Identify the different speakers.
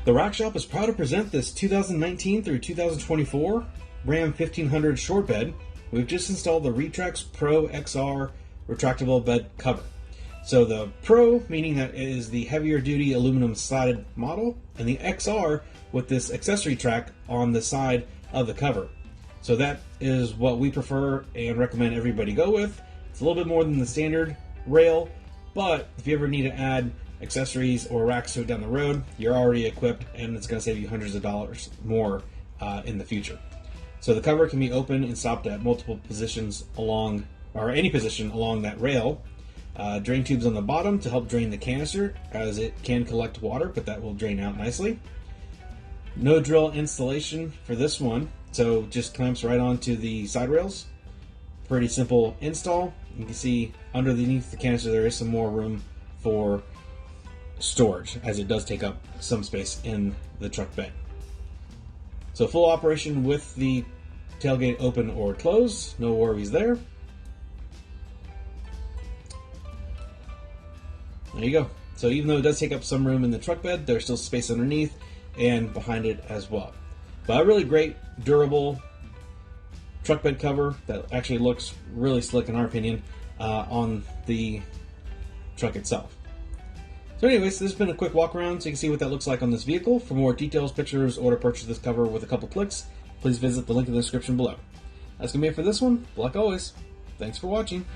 Speaker 1: The Rack Shop is proud to present this 2019 through 2024 Ram 1500 short bed. We've just installed the Retrax Pro XR retractable bed cover. So the Pro, meaning that it is the heavier duty aluminum slatted model, and the XR with this accessory track on the side of the cover. So that is what we prefer and recommend everybody go with. It's a little bit more than the standard rail, but if you ever need to add accessories or racks to it down the road, you're already equipped, and it's going to save you hundreds of dollars more in the future. So the cover can be opened and stopped at multiple positions along, or any position along that rail. Drain tubes on the bottom to help drain the canister, as it can collect water, but that will drain out nicely. No drill installation for this one, so just clamps right onto the side rails. Pretty simple install. You can see underneath the canister there is some more room for storage, as it does take up some space in the truck bed. So full operation with the tailgate open or closed, no worries there. There you go. So even though it does take up some room in the truck bed, there's still space underneath and behind it as well. But a really great, durable truck bed cover that actually looks really slick in our opinion on the truck itself. So anyways, this has been a quick walk around so you can see what that looks like on this vehicle. For more details, pictures, or to purchase this cover with a couple clicks, please visit the link in the description below. That's going to be it for this one. Like always, thanks for watching.